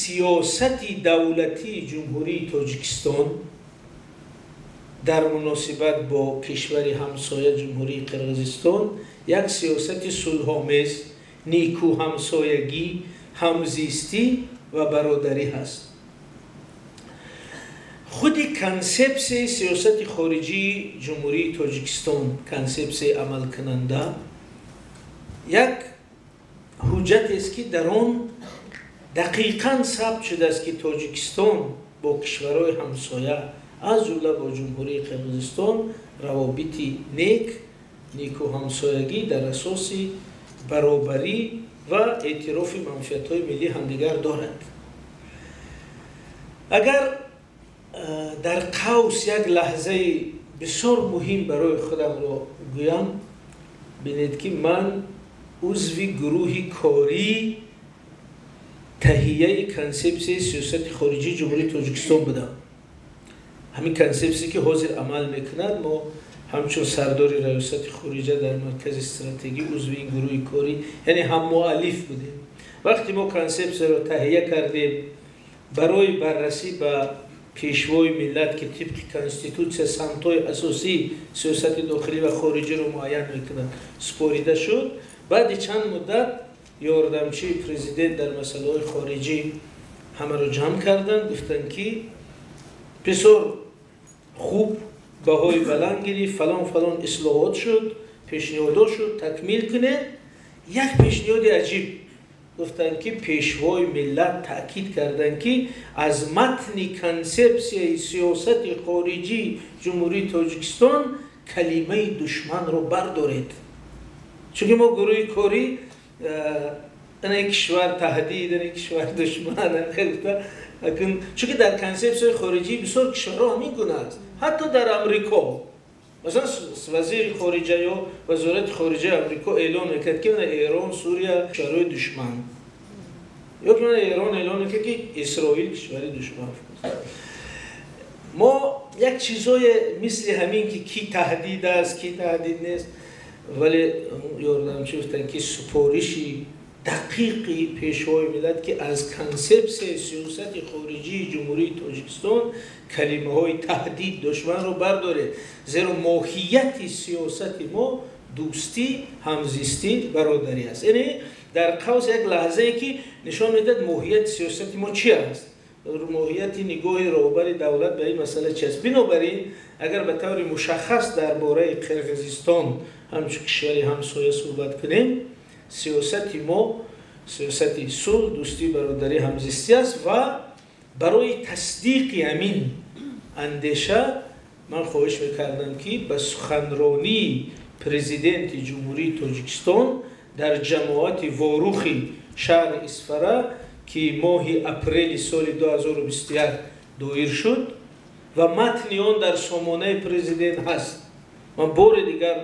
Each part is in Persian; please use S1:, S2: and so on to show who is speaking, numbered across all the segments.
S1: سیاست دولتی جمهوری تاجیکستان در مناسبت با کشور همسایه جمهوری قرقیزستان یک سیاست صلح‌آمیز، نیکو همسایگی، همزیستی و برادری هست. خود کنسپت سیاست خارجی جمهوری تاجیکستان، کنسپت عمل کننده، یک حجت است که در آن دقیقاً ثبت شده است که تاجیکستان با کشورهای همسایه از جمله با جمهوری قرقیزستان روابطی نیکو همسایگی در اساس برابری و اعتراف منفعت‌های ملی همدیگر دارد. اگر در قوس یک لحظه بسیار مهم برای خودم را گویم، بینید که من عضو گروه کاری تهیه کنسپت سیاست خارجی جمهوری تاجیکستان بودم. همین کنسپتی که حاضر عمل میکند، ما همچون سردار ریاست خارجه در مرکز استراتژی عضو این گروه کاری، یعنی هم مؤلف بودیم. وقتی ما کنسپت را تهیه کردیم برای بررسی به پیشوای ملت که طبق کنستیتوسیون سمت‌های اساسی سیاست داخلی و خارجی رو معین میکنند سپاریده شد. بعد چند مدت یاردمچی پرزیدنت در مسائل خارجی همه رو جمع کردند، گفتند که بسیار خوب، بهای بلند گرفت، فلان اصلاحات شد، پیشنهاد شد تکمیل کنه. یک پیشنهاد عجیب گفتند که پیشوای ملت تاکید کردند که از متن کنسپت سیاست خارجی جمهوری تاجیکستان کلمه دشمن رو بردارید، چون ما گروه کاری این کشور تهدید، این کشور دشمن لیکن چون در کنسپت خارجی بسیار کشورها همین گونه است. حتی در امریکا مثلا وزیر خارجه یا وزارت خارجه امریکا اعلان میکرد که ایران سوریه کشورهای دشمن، یا که ایران اعلان میکرد که اسرائیل کشوری دشمن. ما یک چیزای مثل همین که کی تهدید است کی تهدید نیست، ولی یاردمچی گفتن که سپارشی دقیقی پیشوای ملت که از کنسپت سیاست خارجی جمهوری تاجیکستان کلمه های تهدید دشمن رو برداره، زیرا ماهیت سیاست ما دوستی، همزیستی، برادری است. یعنی در قوس یک لحظه ای که نشان میدهد ماهیت سیاست ما چی است، ماهیت نگاه رهبر دولت به این مسئله چی است. بنابراین اگر به طور مشخص درباره قرقیزستان همچون کشور همسایه صحبت کنیم، سیاست ما سیاست صلح، دوستی، برادری، همزیستی است و برای تصدیق همین اندیشه من خواهش میکردم که به سخنرانی پرزیدنت جمهوری تاجیکستان در جماعت واروخی شهر اسفره که ماه اپریل سال 2021 دایر شد و متن آن در سامانه پرزیدنت هست. من بار دیگر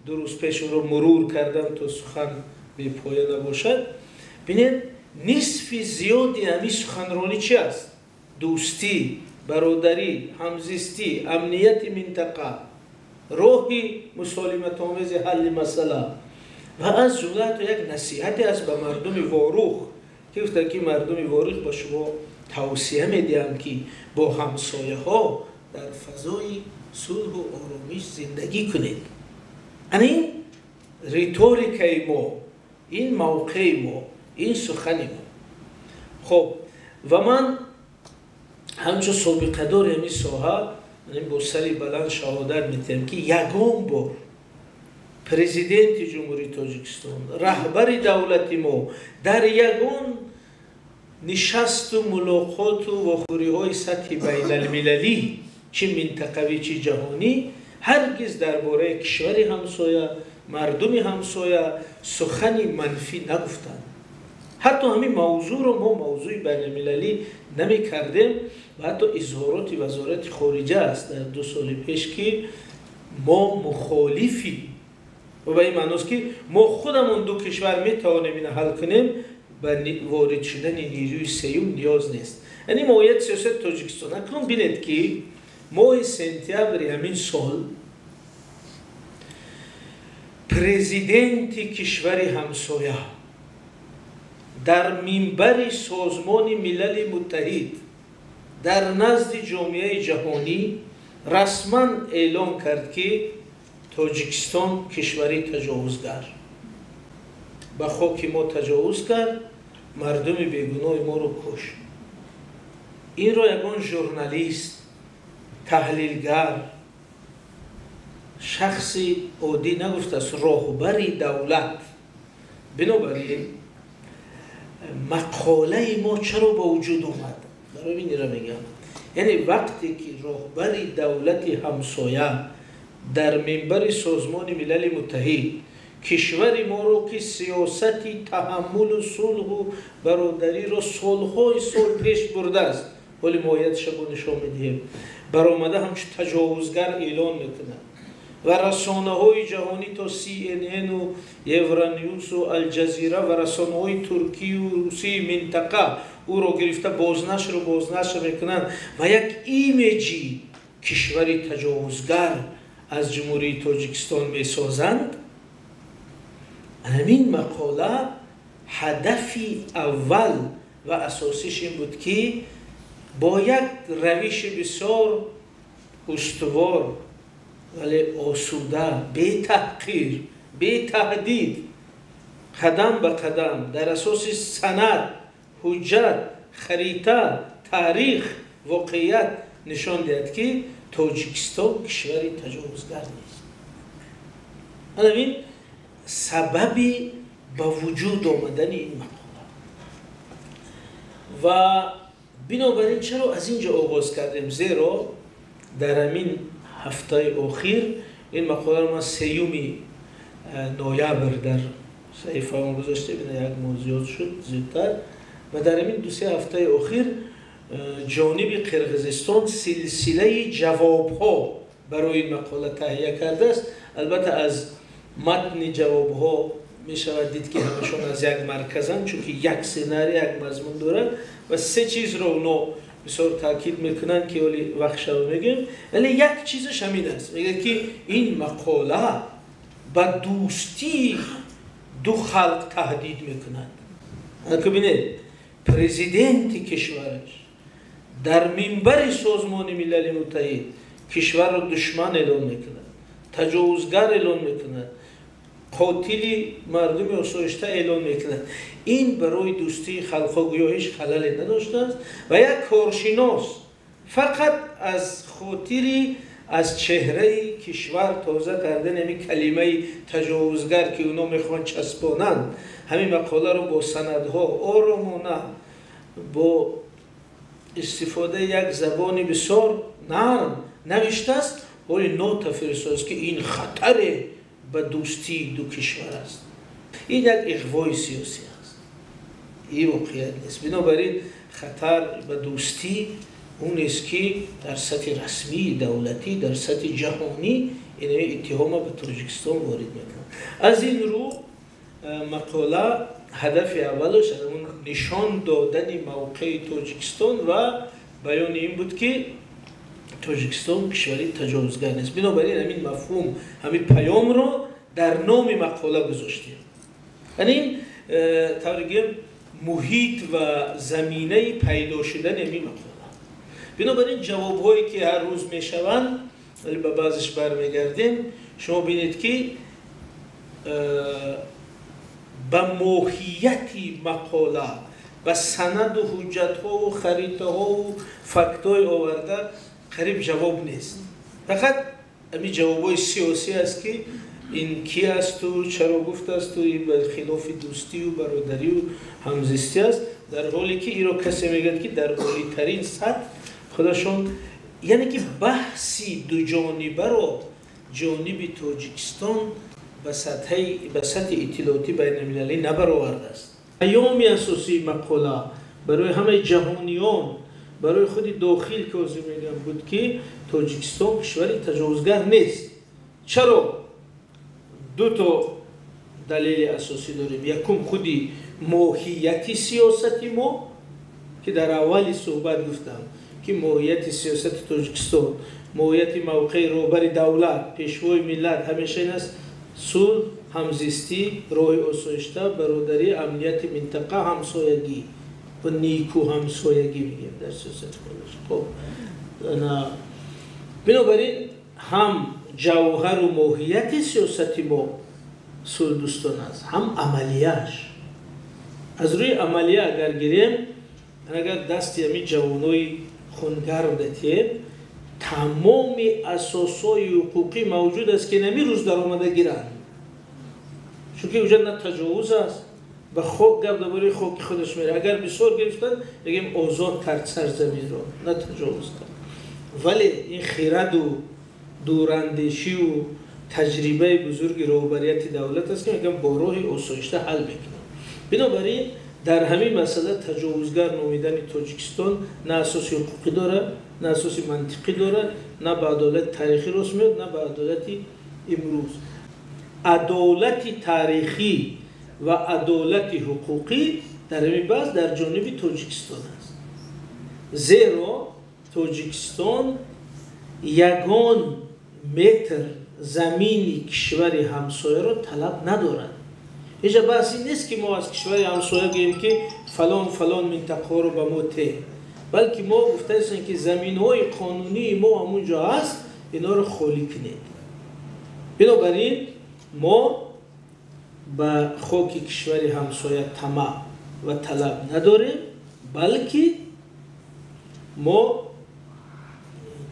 S1: دو روز پیش رو مرور کردم تا سخن به پایان نباشد. ببینید نصف زیادی همین سخنرانی چی است؟ دوستی، برادری، همزیستی، امنیت منطقه، راهی مسالمت آمیز حل مسئله و از جمله یک نصیحتی است به مردم واروخ که گفتن که مردم واروخ با شما توصیه میدیم که با همسایه ها در فضای صلح و آرامش زندگی کنید. این ریتوریک ما، این موقع ما، این سخن ما. خب و من همچون سابقه دار همین ساحه با سری بلند شهادت میتیم که یگان بار پرزیدنت جمهوری تاجیکستان، رهبر دولت ما در یگان نشست و ملاقات و واخوری های سطح بین المللی چه منطقوی چه جهانی هرگز درباره کشور همسایه، مردم همسایه سخنی منفی نگفتند. حتی همین موضوع رو ما موضوع بین المللی نمی کردیم و حتی اظهارات وزارت خارجه است در 2 سال پیش که ما مخالفی و به این معنی است که ما خودمون دو کشور می توانیم این حل کنیم، به وارد شدن نیروی سیوم نیاز نیست. یعنی ماهیت سیاست تاجیکستان. اکنون بینید که ماه سپتامبر همین سال پرزیدنت کشور همسایه در منبر سازمان ملل متحد در نزد جامعه جهانی رسما اعلام کرد که تاجیکستان کشوری تجاوزگر به خاک ما تجاوز کرد، مردم بیگناه ما رو کشت. این را یگان ژورنالیست، تحلیلگر، شخصی عادی نگفته است، راهبری دولت. بنابراین مقاله ما چرا با وجود اومد؟ برای این را میگم، یعنی وقتی که راهبری دولت همسایه در منبر سازمان ملل متحد کشور ما رو که سیاستی تحمل و صلح و برادری را سالهای سال پیش برده است، ولی ماهیتش رو نشان میدهیم، برآمده همچون تجاوزگر اعلان میکنه و رسانه های جهانی تا CNN و یورانیوس و الجزیره و رسانه های ترکی و روسی منطقه او را گرفته بازنشر میکنند و یک ایمیجی کشوری تجاوزگر از جمهوری تاجیکستان میسازند. همین مقاله هدفی اول و اساسیش این بود که با یک روش بسیار استوار ولی آسوده، بی تحقیر، بی تهدید، قدم به قدم در اساس سند، حجت، خریطه، تاریخ، واقعیت نشان دهد که تاجیکستان کشوری تجاوزگر نیست. همین سببی به وجود آمدن این مقاله. و بنابراین چرا از اینجا آغاز کردیم؟ زیرا در همین هفته اخیر این مقاله رو ما 3 نوامبر در صحیفه ما گذاشته، یک موضوع شد زودتر و در همین 2-3 هفته اخیر جانب قرقیزستان سلسله جوابها برای این مقاله تهیه کرده است. البته از متن جوابها می شود دید که همشون از یک مرکزن، چون که یک سناریو، یک مضمون داره و 3 چیز رو اونا بسیار تاکید میکنن که ولی وقت شب میگیم، ولی یک چیزش همین است، میگه که این مقاله به دوستی دو خلق تهدید میکنند. که ببینید پرزیدنت کشورش در منبر سازمان ملل متحد کشور رو دشمن اعلام میکنه، تجاوزگر اعلام میکنه، قاتل مردم آسایشته اعلام میکنه. این برای دوستی خلقها گویا هیچ خللی نداشته است و یک کارشناس فقط از خاطری از چهره کشور تازه کردن همین کلمه تجاوزگر که اونا میخوان چسبانند، همین مقاله رو با سندها آرامانه با استفاده یک زبان بسیار نرم نوشته است، ولی نوت فرستاده است که این خطر به دوستی دو کشور است. این یک اغوای سیاسی است، این واقعیت نیست. بنابراین خطر به دوستی اون است که در سطح رسمی دولتی، در سطح جهانی این اتهام به تاجیکستان وارد میکنند. از این رو مقاله هدف اولش اون نشان دادن موقع تاجیکستان و بیان این بود که تاجیکستان کشوری تجاوزگر نیست. بنابراین همین مفهوم، همین پیام رو در نام مقاله گذاشتیم. یعنی طوریگیم محیط و زمینه پیدا شدن همین مقاله. بنابراین جوابهایی که هر روز میشوند، ولی به بعضش برمیگردیم، شما بینید که به ماهیتی مقاله، به سند و حجت‌ها و خریطه‌ها و فکت‌های آورده قریب جواب نیست. فقط همین جوابای سیاسی است که این کی است و چرا گفته است و این به خلاف دوستی و برادری و همزیستی است، در حالی که این را کسی میگه که در عالی ترین سطح خودشون، یعنی که بحثی دو جانبه را جانب تاجیکستان به سطح اطلاعاتی بین المللی نبرآورده است. پیام اساسی مقاله برای همه جهانیان، برای خود داخل که از میگم بود که تاجیکستان کشوری تجاوزگر نیست. چرا؟ 2 دلیل اساسی داریم. یکم خودی ماهیتی سیاستی ما که در اولی صحبت گفتم که ماهیت سیاست تاجیکستان، ماهیت موقع روبر دولت، پیشوای ملت همیشه این است صلح، همزیستی، راه آسایشته، برادری، امنیت منطقه، همسایگی و نیکو همسایگی میگیم در سیاست خارجی. خب بنابراین هم جوهر و ماهیت سیاست ما صلح دوستانه است، هم عملیش. از روی عملیه اگر گیریم، اگر دستی همی جوانای خونگرم دتیم، تمام اساسای حقوقی موجود است که نمی روز در آمده گیرند. چون که اونجا نه تجاوز است و خود گفت درباره خاک خودش میره. اگر بسیار گرفتن بگیم آزاد کرد سرزمین را، نه تجاوز کرد. ولی این خرد و دوراندیشی و تجربه بزرگ رهبریت دولت است که میگم با راه آسایشته حل میکنه. بنابراین در همین مسئله تجاوزگر نامیدن تاجیکستان نه اساس حقوقی داره، نه اساس منطقی داره، نه به عدالت تاریخی راست میاد، نه به عدالت امروز. عدالت تاریخی و عدالت حقوقی در همین بحث در جانب تاجیکستان است. زیرا تاجیکستان یگان متر زمینی کشور همسایه را طلب ندارد. هیچ بحثی نیست که ما از کشور همسایه بگیم که فلان منطقه رو به ما ته، بلکه ما گفته هستیم که زمین‌های قانونی ما همونجا هست، اینا رو خالی کنید. بنابراین ما به خاک کشور همسایه طمع و طلب نداریم، بلکه ما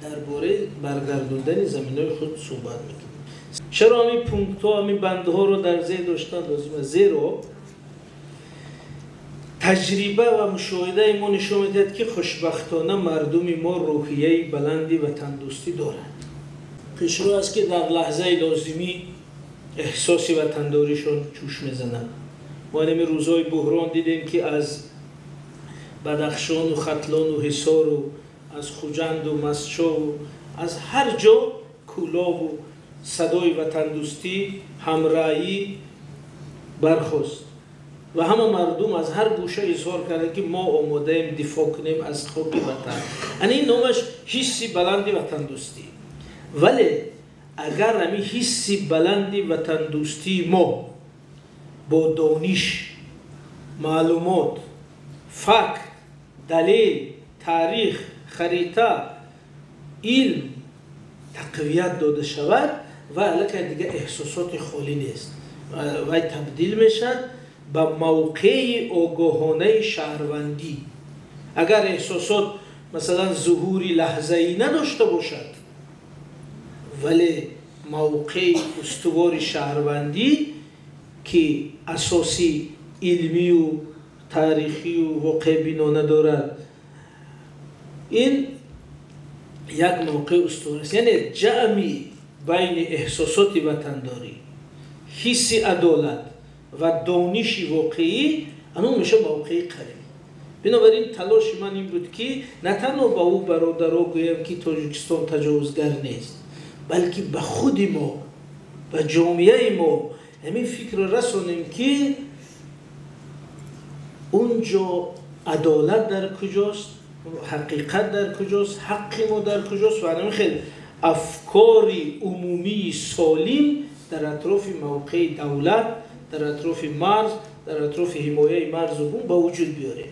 S1: درباره برگردوندن زمین‌های خود صحبت می‌کنیم. چرا همین پونکت‌ها، همین بندها رو در ذهن داشتن لازمه؟ زیرا تجربه و مشاهده ما نشون می‌دهد که خوشبختانه مردم ما روحیه بلندی و تندرستی دارند. پیشرو است که در لحظه لازمی احساس وطنداریشون جوش میزنند. ما این روزهای بحران دیدیم که از بدخشان و ختلان و حصار و از خوجند و مسچا و از هر جا کلاه و صدای وطندوستی همراهی برخاست و همه مردم از هر گوشه اظهار کردند که ما آماده ایم دفاع کنیم از خاک وطن. این نامش حسی بلندی وطندوستی. ولی اگر همین حسی بلندی وطندوستی ما با دانش، معلومات، فکت، دلیل، تاریخ، خریطه، علم تقویت داده شود و البته دیگه احساسات خالی نیست و تبدیل میشد به موقع آگاهانه شهروندی. اگر احساسات مثلا ظهوری لحظه‌ای نداشته باشد ولی موقع استوار شهروندی که اساسی علمی و تاریخی و واقع بینانه دارد، این یک موقع استوار است. یعنی جمعی بین احساسات وطنداری، حس عدالت و دانش واقعی، انو میشه موقع قریب. بنابراین تلاش من این بود که نه تنها به او برادرها گویم که تاجیکستان تجاوزگر نیست، بلکه به خود ما، به جامعه ما همین فکر رسانیم که اونجا عدالت در کجاست، حقیقت در کجاست، حق ما در کجاست و همین خیلی افکار عمومی سالم در اطراف موقع دولت، در اطراف مرز، در اطراف حمایه مرز و بوم به وجود بیاره.